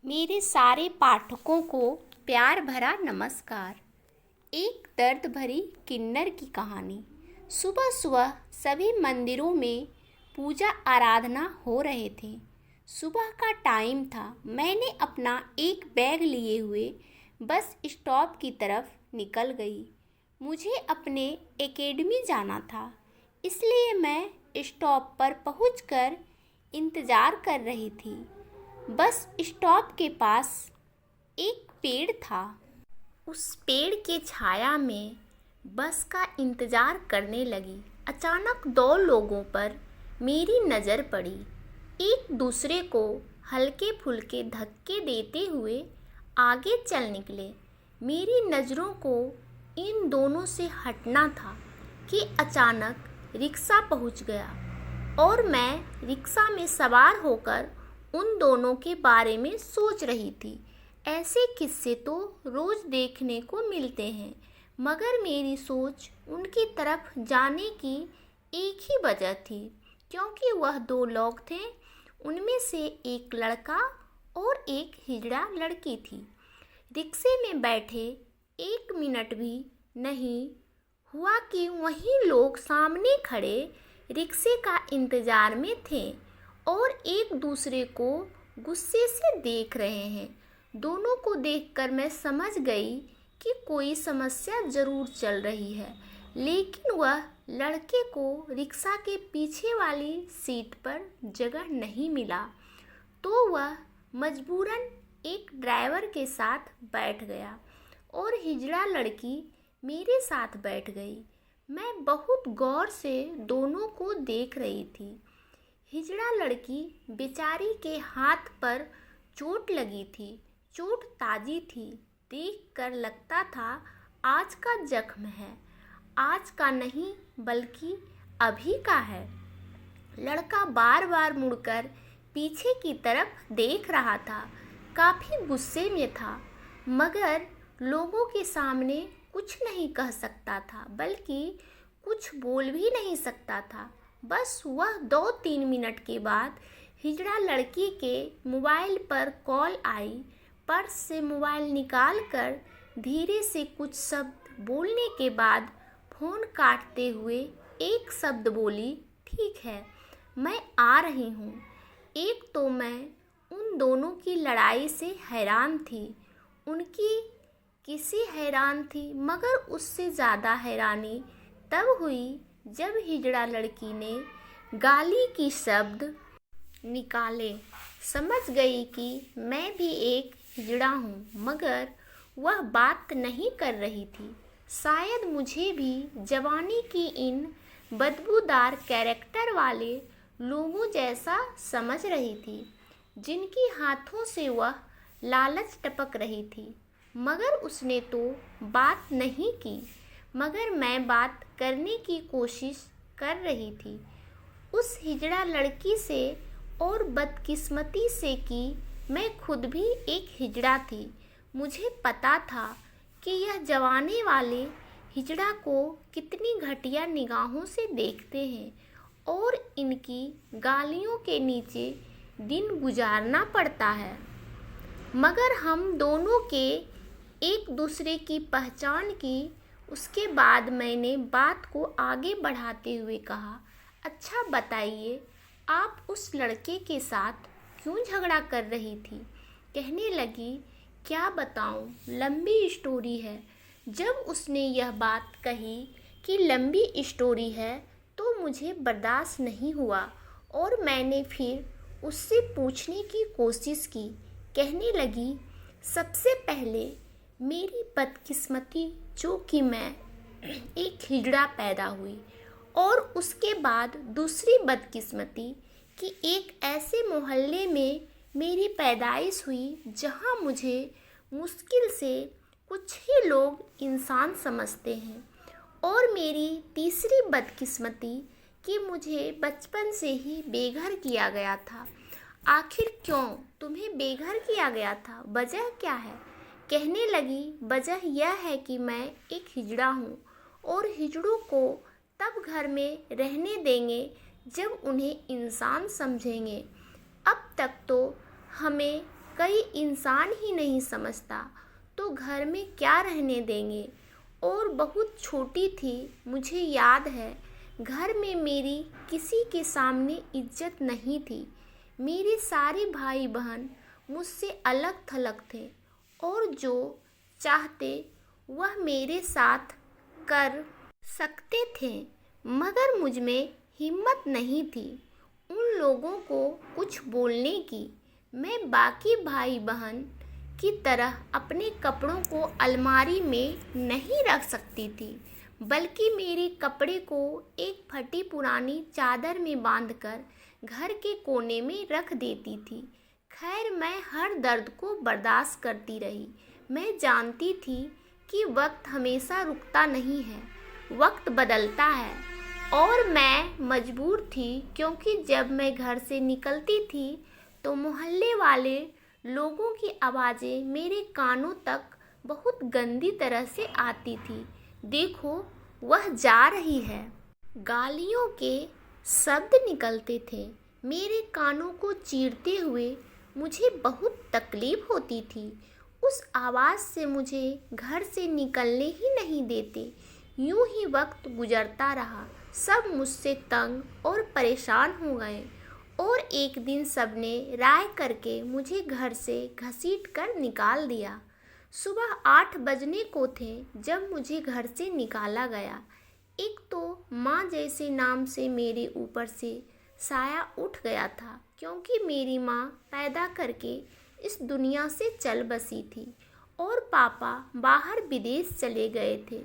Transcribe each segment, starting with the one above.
मेरे सारे पाठकों को प्यार भरा नमस्कार। एक दर्द भरी किन्नर की कहानी। सुबह सुबह सभी मंदिरों में पूजा आराधना हो रहे थे। सुबह का टाइम था। मैंने अपना एक बैग लिए हुए बस स्टॉप की तरफ निकल गई। मुझे अपने एकेडमी जाना था, इसलिए मैं स्टॉप पर पहुंचकर इंतज़ार कर रही थी। बस स्टॉप के पास एक पेड़ था। उस पेड़ के छाया में बस का इंतज़ार करने लगी। अचानक दो लोगों पर मेरी नज़र पड़ी। एक दूसरे को हल्के फुल्के धक्के देते हुए आगे चल निकले। मेरी नज़रों को इन दोनों से हटना था कि अचानक रिक्शा पहुंच गया और मैं रिक्शा में सवार होकर उन दोनों के बारे में सोच रही थी। ऐसे किस्से तो रोज़ देखने को मिलते हैं, मगर मेरी सोच उनकी तरफ जाने की एक ही वजह थी, क्योंकि वह दो लोग थे। उनमें से एक लड़का और एक हिजड़ा लड़की थी। रिक्शे में बैठे 1 मिनट भी नहीं हुआ कि वही लोग सामने खड़े रिक्शे का इंतज़ार में थे और एक दूसरे को गुस्से से देख रहे हैं। दोनों को देखकर मैं समझ गई कि कोई समस्या ज़रूर चल रही है, लेकिन वह लड़के को रिक्शा के पीछे वाली सीट पर जगह नहीं मिला, तो वह मजबूरन एक ड्राइवर के साथ बैठ गया और हिजड़ा लड़की मेरे साथ बैठ गई। मैं बहुत गौर से दोनों को देख रही थी। हिजड़ा लड़की बेचारी के हाथ पर चोट लगी थी। चोट ताज़ी थी। देखकर लगता था आज का जख्म है, आज का नहीं बल्कि अभी का है। लड़का बार बार मुड़कर पीछे की तरफ देख रहा था। काफ़ी गुस्से में था, मगर लोगों के सामने कुछ नहीं कह सकता था, बल्कि कुछ बोल भी नहीं सकता था। बस वह 2-3 मिनट के बाद हिजड़ा लड़की के मोबाइल पर कॉल आई। पर्स से मोबाइल निकालकर धीरे से कुछ शब्द बोलने के बाद फ़ोन काटते हुए एक शब्द बोली, ठीक है, मैं आ रही हूँ। एक तो मैं उन दोनों की लड़ाई से हैरान थी, उनकी किसी हैरान थी, मगर उससे ज़्यादा हैरानी तब हुई जब हिजड़ा लड़की ने गाली की शब्द निकाले। समझ गई कि मैं भी एक हिजड़ा हूँ, मगर वह बात नहीं कर रही थी। शायद मुझे भी जवानी की इन बदबूदार कैरेक्टर वाले लोगों जैसा समझ रही थी, जिनकी हाथों से वह लालच टपक रही थी। मगर उसने तो बात नहीं की, मगर मैं बात करने की कोशिश कर रही थी। उस हिजड़ा लड़की से और बदकिस्मती से कि मैं खुद भी एक हिजड़ा थी। मुझे पता था कि यह जवानी वाले हिजड़ा को कितनी घटिया निगाहों से देखते हैं और इनकी गालियों के नीचे दिन गुजारना पड़ता है। मगर हम दोनों के एक दूसरे की पहचान की। उसके बाद मैंने बात को आगे बढ़ाते हुए कहा, अच्छा बताइए, आप उस लड़के के साथ क्यों झगड़ा कर रही थी? कहने लगी, क्या बताऊं, लंबी स्टोरी है। जब उसने यह बात कही कि लंबी स्टोरी है, तो मुझे बर्दाश्त नहीं हुआ और मैंने फिर उससे पूछने की कोशिश की। कहने लगी, सबसे पहले मेरी बदकिस्मती जो कि मैं एक हिजड़ा पैदा हुई, और उसके बाद दूसरी बदकिस्मती कि एक ऐसे मोहल्ले में मेरी पैदाइश हुई जहां मुझे मुश्किल से कुछ ही लोग इंसान समझते हैं, और मेरी तीसरी बदकिस्मती कि मुझे बचपन से ही बेघर किया गया था। आखिर क्यों तुम्हें बेघर किया गया था? वजह क्या है? कहने लगी, वजह यह है कि मैं एक हिजड़ा हूँ और हिजड़ों को तब घर में रहने देंगे जब उन्हें इंसान समझेंगे। अब तक तो हमें कई इंसान ही नहीं समझता तो घर में क्या रहने देंगे। और बहुत छोटी थी, मुझे याद है घर में मेरी किसी के सामने इज्जत नहीं थी। मेरे सारे भाई बहन मुझसे अलग थलग थे और जो चाहते वह मेरे साथ कर सकते थे, मगर मुझ में हिम्मत नहीं थी उन लोगों को कुछ बोलने की। मैं बाकी भाई बहन की तरह अपने कपड़ों को अलमारी में नहीं रख सकती थी, बल्कि मेरे कपड़े को एक फटी पुरानी चादर में बांधकर घर के कोने में रख देती थी। खैर, मैं हर दर्द को बर्दाश्त करती रही। मैं जानती थी कि वक्त हमेशा रुकता नहीं है, वक्त बदलता है। और मैं मजबूर थी, क्योंकि जब मैं घर से निकलती थी तो मोहल्ले वाले लोगों की आवाज़ें मेरे कानों तक बहुत गंदी तरह से आती थी। देखो, वह जा रही है। गालियों के शब्द निकलते थे मेरे कानों को चीरते हुए। मुझे बहुत तकलीफ होती थी। उस आवाज़ से मुझे घर से निकलने ही नहीं देते। यूं ही वक्त गुजरता रहा। सब मुझसे तंग और परेशान हो गए और एक दिन सबने राय करके मुझे घर से घसीट कर निकाल दिया। सुबह 8 बजने को थे जब मुझे घर से निकाला गया। एक तो माँ जैसे नाम से मेरे ऊपर से साया उठ गया था, क्योंकि मेरी माँ पैदा करके इस दुनिया से चल बसी थी और पापा बाहर विदेश चले गए थे।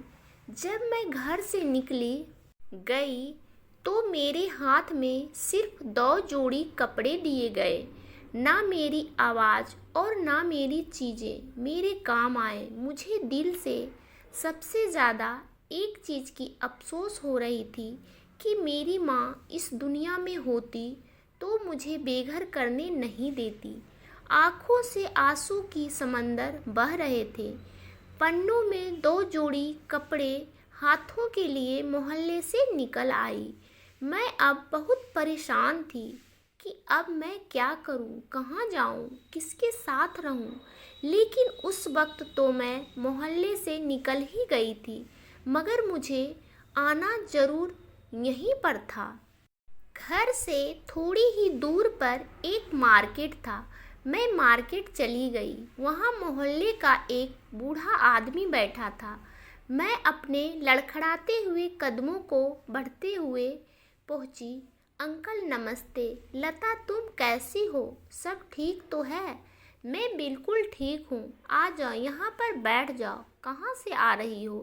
जब मैं घर से निकली गई तो मेरे हाथ में सिर्फ 2 जोड़ी कपड़े दिए गए। ना मेरी आवाज़ और ना मेरी चीज़ें मेरे काम आए। मुझे दिल से सबसे ज़्यादा एक चीज़ की अफसोस हो रही थी कि मेरी माँ इस दुनिया में होती तो मुझे बेघर करने नहीं देती। आँखों से आंसू की समंदर बह रहे थे। पन्नों में 2 जोड़ी कपड़े हाथों के लिए मोहल्ले से निकल आई। मैं अब बहुत परेशान थी कि अब मैं क्या करूं, कहाँ जाऊं, किसके साथ रहूं। लेकिन उस वक्त तो मैं मोहल्ले से निकल ही गई थी, मगर मुझे आना ज़रूर यहीं पर था। घर से थोड़ी ही दूर पर एक मार्केट था। मैं मार्केट चली गई। वहाँ मोहल्ले का एक बूढ़ा आदमी बैठा था। मैं अपने लड़खड़ाते हुए कदमों को बढ़ते हुए पहुँची। अंकल नमस्ते। लता, तुम कैसी हो? सब ठीक तो है? मैं बिल्कुल ठीक हूँ। आ जाओ, यहाँ पर बैठ जाओ। कहाँ से आ रही हो?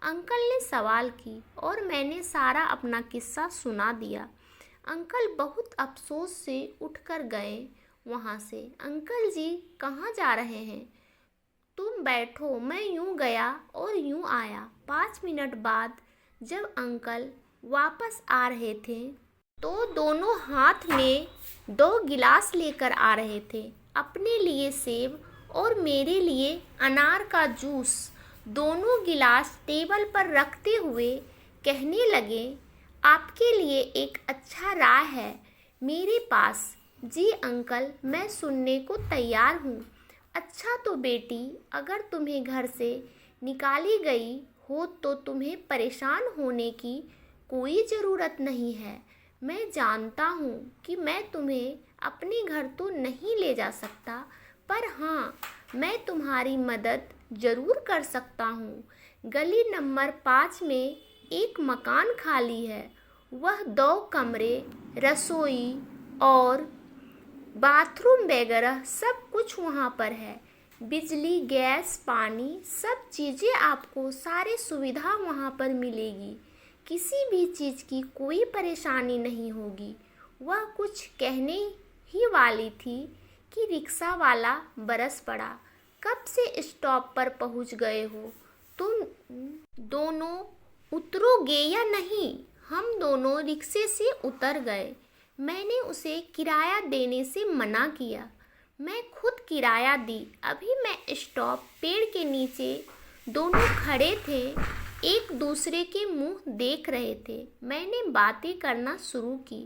अंकल ने सवाल की और मैंने सारा अपना किस्सा सुना दिया। अंकल बहुत अफसोस से उठकर गए वहाँ से। अंकल जी, कहाँ जा रहे हैं? तुम बैठो। मैं यूँ गया और यूँ आया। 5 मिनट बाद जब अंकल वापस आ रहे थे तो दोनों हाथ में 2 गिलास लेकर आ रहे थे। अपने लिए सेब और मेरे लिए अनार का जूस। दोनों गिलास टेबल पर रखते हुए कहने लगे, आपके लिए एक अच्छा राय है मेरे पास। जी अंकल, मैं सुनने को तैयार हूँ। अच्छा तो बेटी, अगर तुम्हें घर से निकाली गई हो तो तुम्हें परेशान होने की कोई ज़रूरत नहीं है। मैं जानता हूँ कि मैं तुम्हें अपने घर तो नहीं ले जा सकता, पर हाँ, मैं तुम्हारी मदद ज़रूर कर सकता हूँ। गली नंबर 5 में एक मकान खाली है। वह 2 कमरे, रसोई और बाथरूम वगैरह सब कुछ वहाँ पर है। बिजली, गैस, पानी, सब चीज़ें आपको सारी सुविधा वहाँ पर मिलेगी। किसी भी चीज़ की कोई परेशानी नहीं होगी। वह कुछ कहने ही वाली थी कि रिक्शा वाला बरस पड़ा। कब से स्टॉप पर पहुँच गए हो? तुम दोनों उतरोगे या नहीं? हम दोनों रिक्शे से उतर गए। मैंने उसे किराया देने से मना किया। मैं खुद किराया दी। अभी मैं स्टॉप पेड़ के नीचे दोनों खड़े थे, एक दूसरे के मुंह देख रहे थे। मैंने बातें करना शुरू की।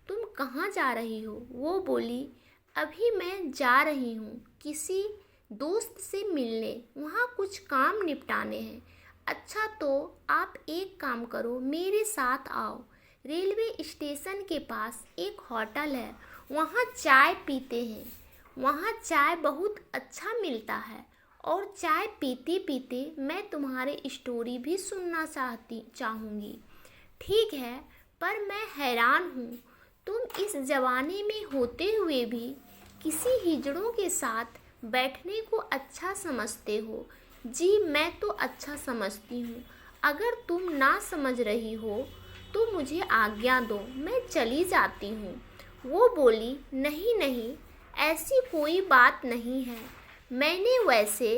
तुम कहाँ जा रही हो? वो बोली, अभी मैं जा रही हूँ किसी दोस्त से मिलने, वहाँ कुछ काम निपटाने हैं। अच्छा तो आप एक काम करो, मेरे साथ आओ। रेलवे स्टेशन के पास एक होटल है, वहाँ चाय पीते हैं। वहाँ चाय बहुत अच्छा मिलता है और चाय पीते पीते मैं तुम्हारी स्टोरी भी सुनना चाहूँगी। ठीक है, पर मैं हैरान हूँ, तुम इस जमाने में होते हुए भी किसी हिजड़ों के साथ बैठने को अच्छा समझते हो। जी मैं तो अच्छा समझती हूँ। अगर तुम ना समझ रही हो तो मुझे आज्ञा दो, मैं चली जाती हूँ। वो बोली, नहीं नहीं, ऐसी कोई बात नहीं है। मैंने वैसे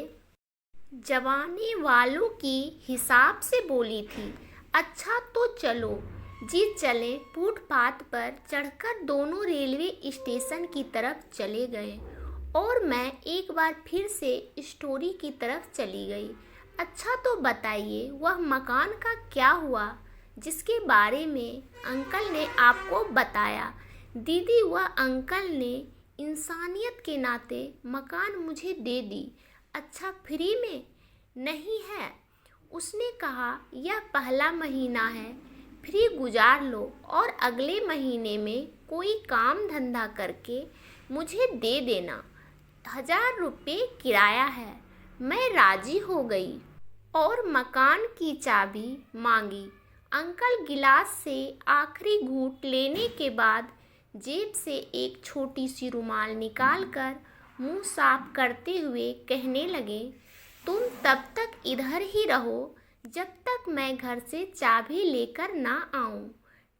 जवानी वालों की हिसाब से बोली थी। अच्छा तो चलो। जी चले। फुटपाथ पर चढ़कर दोनों रेलवे स्टेशन की तरफ चले गए और मैं एक बार फिर से स्टोरी की तरफ चली गई। अच्छा तो बताइए, वह मकान का क्या हुआ जिसके बारे में अंकल ने आपको बताया? दीदी, वह अंकल ने इंसानियत के नाते मकान मुझे दे दी। अच्छा, फ्री में? नहीं है, उसने कहा यह पहला महीना है, फ्री गुजार लो और अगले महीने में कोई काम धंधा करके मुझे दे देना। 1000 रुपये किराया है। मैं राजी हो गई और मकान की चाबी मांगी। अंकल गिलास से आखिरी घूंट लेने के बाद जेब से एक छोटी सी रुमाल निकालकर मुंह साफ करते हुए कहने लगे, तुम तब तक इधर ही रहो जब तक मैं घर से चाबी लेकर ना आऊं।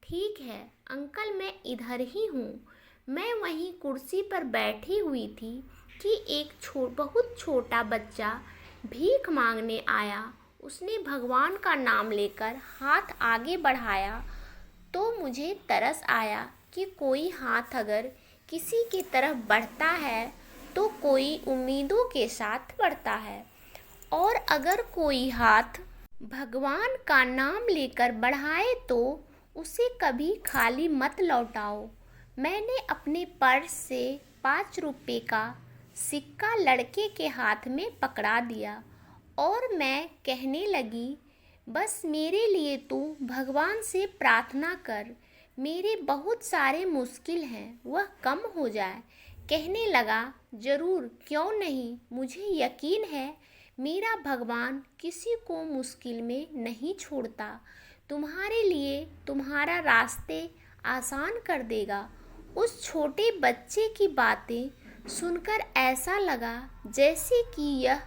ठीक है अंकल, मैं इधर ही हूँ। मैं वहीं कुर्सी पर बैठी हुई थी कि एक बहुत छोटा बच्चा भीख मांगने आया। उसने भगवान का नाम लेकर हाथ आगे बढ़ाया तो मुझे तरस आया कि कोई हाथ अगर किसी की तरफ बढ़ता है तो कोई उम्मीदों के साथ बढ़ता है, और अगर कोई हाथ भगवान का नाम लेकर बढ़ाए तो उसे कभी खाली मत लौटाओ। मैंने अपने पर्स से 5 रुपये का सिक्का लड़के के हाथ में पकड़ा दिया और मैं कहने लगी, बस मेरे लिए तू भगवान से प्रार्थना कर, मेरे बहुत सारे मुश्किल हैं वह कम हो जाए। कहने लगा, ज़रूर, क्यों नहीं, मुझे यकीन है मेरा भगवान किसी को मुश्किल में नहीं छोड़ता। तुम्हारे लिए तुम्हारा रास्ते आसान कर देगा। उस छोटे बच्चे की बातें सुनकर ऐसा लगा जैसे कि यह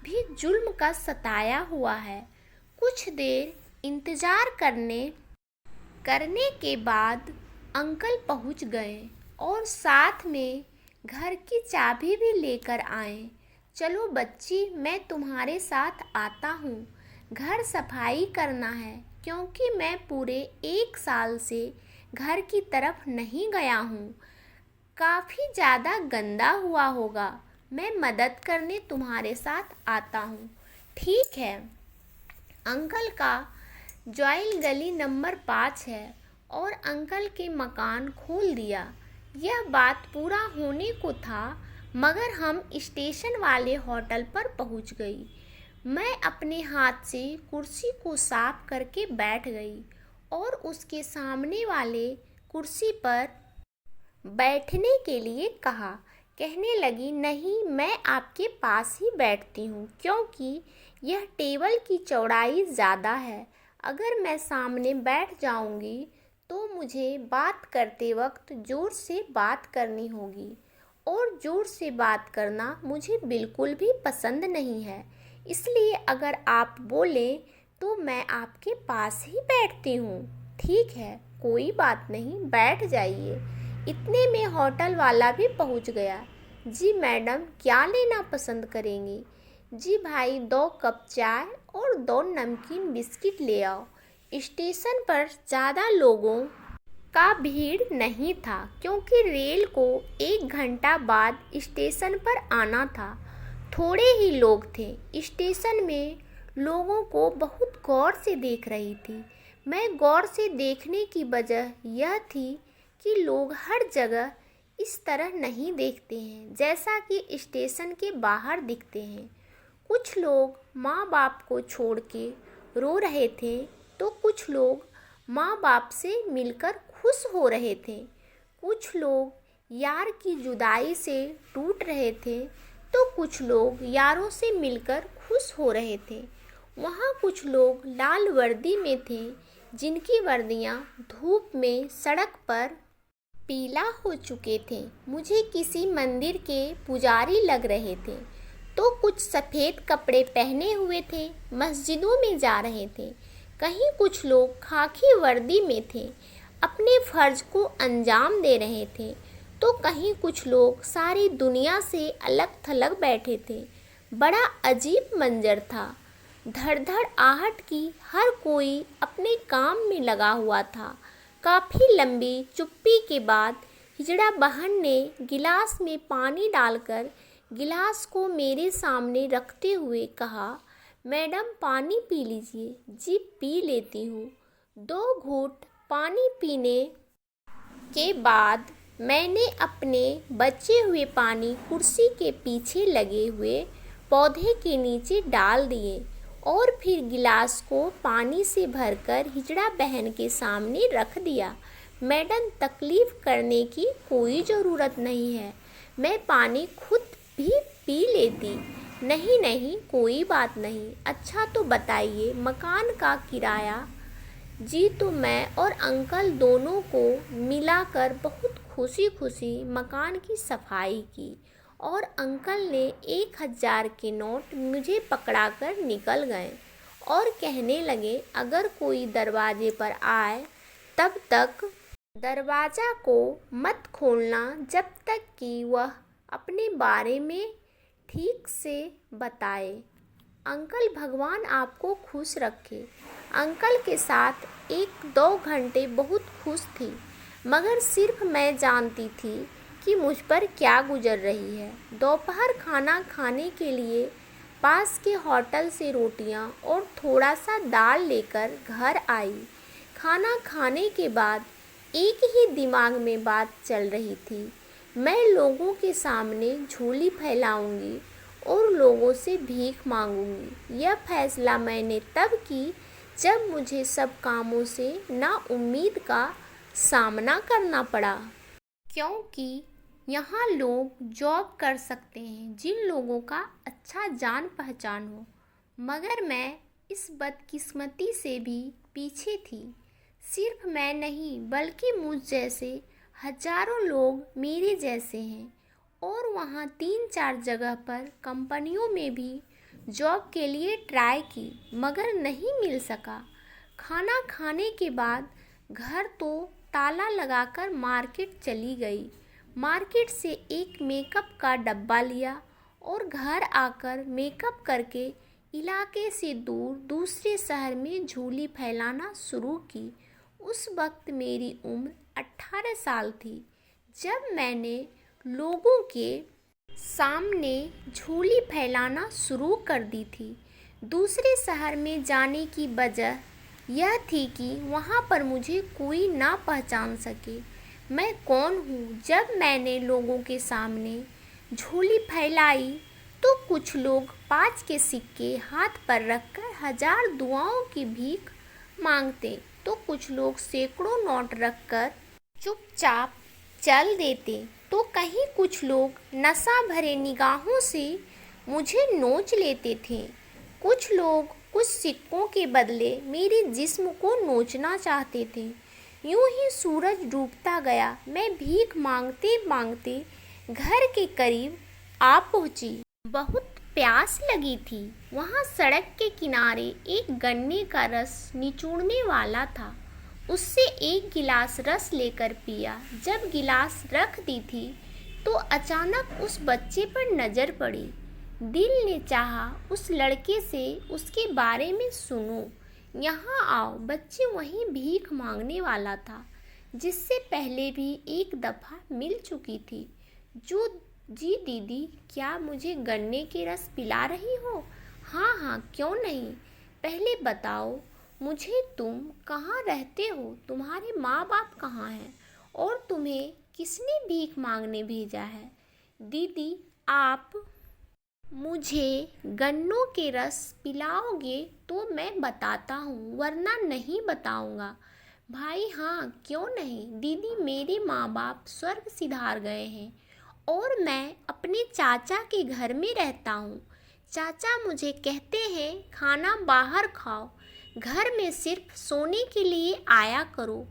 भी जुल्म का सताया हुआ है। कुछ देर इंतज़ार करने के बाद अंकल पहुंच गए और साथ में घर की चाबी भी लेकर आए। चलो बच्ची, मैं तुम्हारे साथ आता हूँ। घर सफाई करना है क्योंकि मैं पूरे 1 साल से घर की तरफ नहीं गया हूँ। काफ़ी ज़्यादा गंदा हुआ होगा। मैं मदद करने तुम्हारे साथ आता हूँ। ठीक है। अंकल का जॉयल गली नंबर 5 है और अंकल के मकान खोल दिया। यह बात पूरा होने को था मगर हम स्टेशन वाले होटल पर पहुंच गई। मैं अपने हाथ से कुर्सी को साफ करके बैठ गई और उसके सामने वाले कुर्सी पर बैठने के लिए कहा। कहने लगी, नहीं, मैं आपके पास ही बैठती हूँ क्योंकि यह टेबल की चौड़ाई ज़्यादा है। अगर मैं सामने बैठ जाऊँगी तो मुझे बात करते वक्त ज़ोर से बात करनी होगी और ज़ोर से बात करना मुझे बिल्कुल भी पसंद नहीं है। इसलिए अगर आप बोलें तो मैं आपके पास ही बैठती हूँ। ठीक है, कोई बात नहीं, बैठ जाइए। इतने में होटल वाला भी पहुँच गया। जी मैडम, क्या लेना पसंद करेंगी? जी भाई, 2 कप चाय और 2 नमकीन बिस्किट ले आओ। स्टेशन पर ज़्यादा लोगों का भीड़ नहीं था क्योंकि रेल को 1 घंटा बाद स्टेशन पर आना था। थोड़े ही लोग थे। स्टेशन में लोगों को बहुत गौर से देख रही थी। मैं गौर से देखने की वजह यह थी कि लोग हर जगह इस तरह नहीं देखते हैं जैसा कि स्टेशन के बाहर दिखते हैं। कुछ लोग माँ बाप को छोड़ के रो रहे थे तो कुछ लोग माँ बाप से मिलकर खुश हो रहे थे। कुछ लोग यार की जुदाई से टूट रहे थे तो कुछ लोग यारों से मिलकर खुश हो रहे थे। वहाँ कुछ लोग लाल वर्दी में थे जिनकी वर्दियाँ धूप में सड़क पर पीला हो चुके थे। मुझे किसी मंदिर के पुजारी लग रहे थे तो कुछ सफ़ेद कपड़े पहने हुए थे, मस्जिदों में जा रहे थे। कहीं कुछ लोग खाकी वर्दी में थे, अपने फ़र्ज को अंजाम दे रहे थे तो कहीं कुछ लोग सारी दुनिया से अलग थलग बैठे थे। बड़ा अजीब मंजर था। धड़-धड़ आहट की हर कोई अपने काम में लगा हुआ था। काफ़ी लंबी चुप्पी के बाद हिजड़ा बहन ने गिलास में पानी डालकर गिलास को मेरे सामने रखते हुए कहा, मैडम पानी पी लीजिए। जी पी लेती हूँ। 2 घूंट पानी पीने के बाद मैंने अपने बचे हुए पानी कुर्सी के पीछे लगे हुए पौधे के नीचे डाल दिए और फिर गिलास को पानी से भरकर हिजड़ा बहन के सामने रख दिया। मैडम, तकलीफ़ करने की कोई ज़रूरत नहीं है, मैं पानी खुद भी पी लेती। नहीं नहीं, कोई बात नहीं। अच्छा तो बताइए, मकान का किराया? जी, तो मैं और अंकल दोनों को मिलाकर बहुत खुशी खुशी मकान की सफाई की और अंकल ने 1000 के नोट मुझे पकड़ाकर निकल गए और कहने लगे, अगर कोई दरवाजे पर आए तब तक दरवाज़ा को मत खोलना जब तक कि वह अपने बारे में ठीक से बताए। अंकल, भगवान आपको खुश रखे। अंकल के साथ 1-2 घंटे बहुत खुश थी, मगर सिर्फ मैं जानती थी कि मुझ पर क्या गुजर रही है। दोपहर खाना खाने के लिए पास के होटल से रोटियां और थोड़ा सा दाल लेकर घर आई। खाना खाने के बाद एक ही दिमाग में बात चल रही थी, मैं लोगों के सामने झोली फैलाऊंगी और लोगों से भीख मांगूंगी। यह फैसला मैंने तब की जब मुझे सब कामों से नाउम्मीद का सामना करना पड़ा, क्योंकि यहाँ लोग जॉब कर सकते हैं जिन लोगों का अच्छा जान पहचान हो, मगर मैं इस बदकिस्मती से भी पीछे थी। सिर्फ मैं नहीं बल्कि मुझ जैसे हजारों लोग मेरे जैसे हैं और वहाँ 3-4 जगह पर कंपनियों में भी जॉब के लिए ट्राई की, मगर नहीं मिल सका। खाना खाने के बाद घर तो ताला लगाकर मार्केट चली गई। मार्केट से एक मेकअप का डब्बा लिया और घर आकर मेकअप करके इलाके से दूर दूसरे शहर में झोली फैलाना शुरू की। उस वक्त मेरी उम्र 18 साल थी जब मैंने लोगों के सामने झोली फैलाना शुरू कर दी थी। दूसरे शहर में जाने की वजह यह थी कि वहाँ पर मुझे कोई ना पहचान सके मैं कौन हूँ। जब मैंने लोगों के सामने झोली फैलाई तो कुछ लोग 5 के सिक्के हाथ पर रखकर 1000 दुआओं की भीख मांगते तो कुछ लोग सैकड़ों नोट रखकर चुपचाप चल देते तो कहीं कुछ लोग नशा भरे निगाहों से मुझे नोच लेते थे। कुछ लोग कुछ सिक्कों के बदले मेरे जिस्म को नोचना चाहते थे। यूं ही सूरज डूबता गया। मैं भीख मांगते मांगते घर के करीब आ पहुंची। बहुत प्यास लगी थी। वहाँ सड़क के किनारे एक गन्ने का रस निचोड़ने वाला था। उससे एक गिलास रस लेकर पिया। जब गिलास रख दी थी तो अचानक उस बच्चे पर नज़र पड़ी। दिल ने चाहा उस लड़के से उसके बारे में सुनूं। यहाँ आओ। बच्चे वहीं भीख मांगने वाला था जिससे पहले भी एक दफ़ा मिल चुकी थी। जी दीदी, क्या मुझे गन्ने के रस पिला रही हो? हाँ हाँ, क्यों नहीं। पहले बताओ मुझे, तुम कहाँ रहते हो, तुम्हारे माँ बाप कहाँ हैं और तुम्हें किसने भीख मांगने भेजा है? दीदी, आप मुझे गन्नों के रस पिलाओगे तो मैं बताता हूँ, वरना नहीं बताऊँगा। भाई हाँ, क्यों नहीं। दीदी, मेरे माँ बाप स्वर्ग सिधार गए हैं और मैं अपने चाचा के घर में रहता हूँ। चाचा मुझे कहते हैं खाना बाहर खाओ, घर में सिर्फ सोने के लिए आया करो,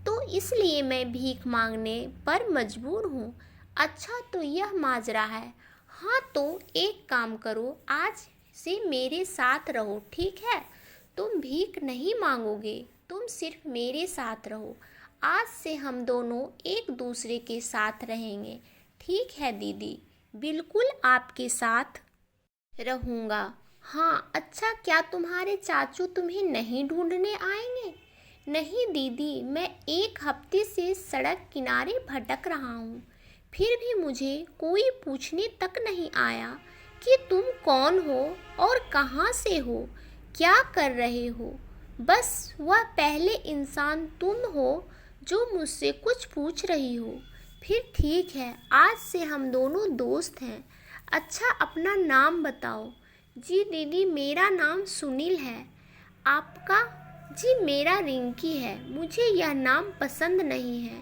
तो इसलिए मैं भीख मांगने पर मजबूर हूँ। अच्छा, तो यह माजरा है। हाँ, तो एक काम करो, आज से मेरे साथ रहो, ठीक है? तुम भीख नहीं मांगोगे, तुम सिर्फ मेरे साथ रहो। आज से हम दोनों एक दूसरे के साथ रहेंगे। ठीक है दीदी, बिल्कुल आपके साथ रहूँगा। हाँ, अच्छा, क्या तुम्हारे चाचू तुम्हें नहीं ढूंढने आएंगे? नहीं दीदी, मैं एक हफ्ते से सड़क किनारे भटक रहा हूँ, फिर भी मुझे कोई पूछने तक नहीं आया कि तुम कौन हो और कहाँ से हो, क्या कर रहे हो। बस वह पहले इंसान तुम हो जो मुझसे कुछ पूछ रही हो। फिर ठीक है, आज से हम दोनों दोस्त हैं। अच्छा, अपना नाम बताओ। जी दीदी, मेरा नाम सुनील है। आपका? जी, मेरा रिंकी है। मुझे यह नाम पसंद नहीं है।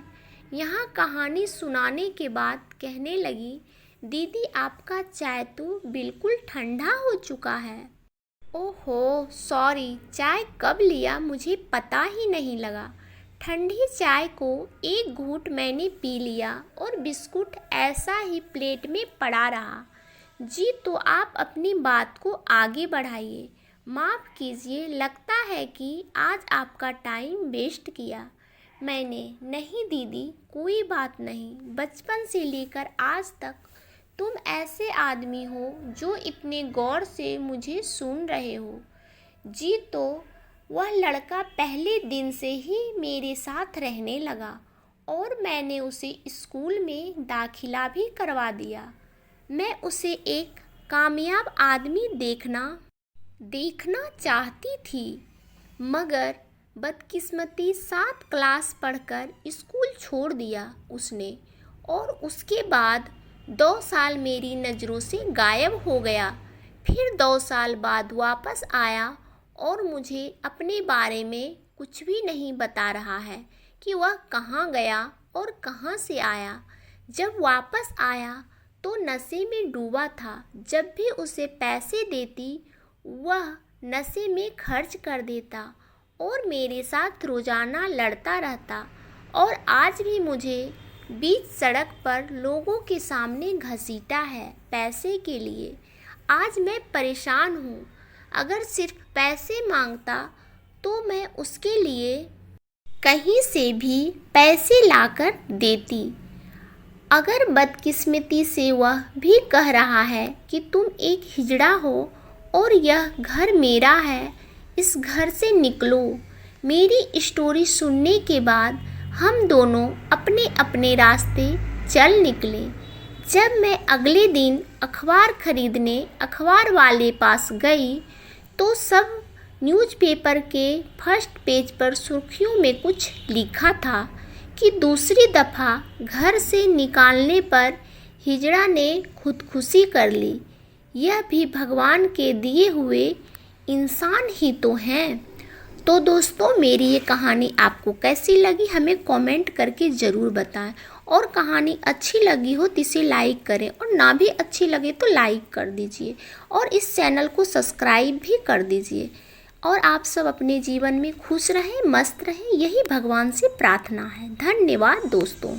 यहाँ कहानी सुनाने के बाद कहने लगी, दीदी आपका चाय तो बिल्कुल ठंडा हो चुका है। ओहो सॉरी, चाय कब लिया मुझे पता ही नहीं लगा। ठंडी चाय को एक घूंट मैंने पी लिया और बिस्कुट ऐसा ही प्लेट में पड़ा रहा। जी, तो आप अपनी बात को आगे बढ़ाइए। माफ़ कीजिए, लगता है कि आज आपका टाइम वेस्ट किया मैंने। नहीं दीदी, कोई बात नहीं। बचपन से लेकर आज तक तुम ऐसे आदमी हो जो इतने गौर से मुझे सुन रहे हो। जी, तो वह लड़का पहले दिन से ही मेरे साथ रहने लगा और मैंने उसे स्कूल में दाखिला भी करवा दिया। मैं उसे एक कामयाब आदमी देखना चाहती थी, मगर बदकिस्मती 7 क्लास पढ़कर स्कूल छोड़ दिया उसने, और उसके बाद 2 साल मेरी नज़रों से गायब हो गया। फिर 2 साल बाद वापस आया और मुझे अपने बारे में कुछ भी नहीं बता रहा है कि वह कहाँ गया और कहाँ से आया। जब वापस आया तो नशे में डूबा था। जब भी उसे पैसे देती वह नशे में खर्च कर देता और मेरे साथ रोज़ाना लड़ता रहता, और आज भी मुझे बीच सड़क पर लोगों के सामने घसीटा है पैसे के लिए। आज मैं परेशान हूँ। अगर सिर्फ पैसे मांगता तो मैं उसके लिए कहीं से भी पैसे लाकर देती। अगर बदकिस्मती से वह भी कह रहा है कि तुम एक हिजड़ा हो और यह घर मेरा है, इस घर से निकलो। मेरी स्टोरी सुनने के बाद हम दोनों अपने अपने रास्ते चल निकले। जब मैं अगले दिन अखबार खरीदने अखबार वाले पास गई तो सब न्यूज़पेपर के फर्स्ट पेज पर सुर्खियों में कुछ लिखा था कि दूसरी दफ़ा घर से निकालने पर हिजड़ा ने खुदकुशी कर ली। यह भी भगवान के दिए हुए इंसान ही तो हैं। तो दोस्तों, मेरी ये कहानी आपको कैसी लगी हमें कमेंट करके ज़रूर बताएं, और कहानी अच्छी लगी हो तो इसे लाइक करें, और ना भी अच्छी लगे तो लाइक कर दीजिए, और इस चैनल को सब्सक्राइब भी कर दीजिए। और आप सब अपने जीवन में खुश रहें, मस्त रहें, यही भगवान से प्रार्थना है। धन्यवाद दोस्तों।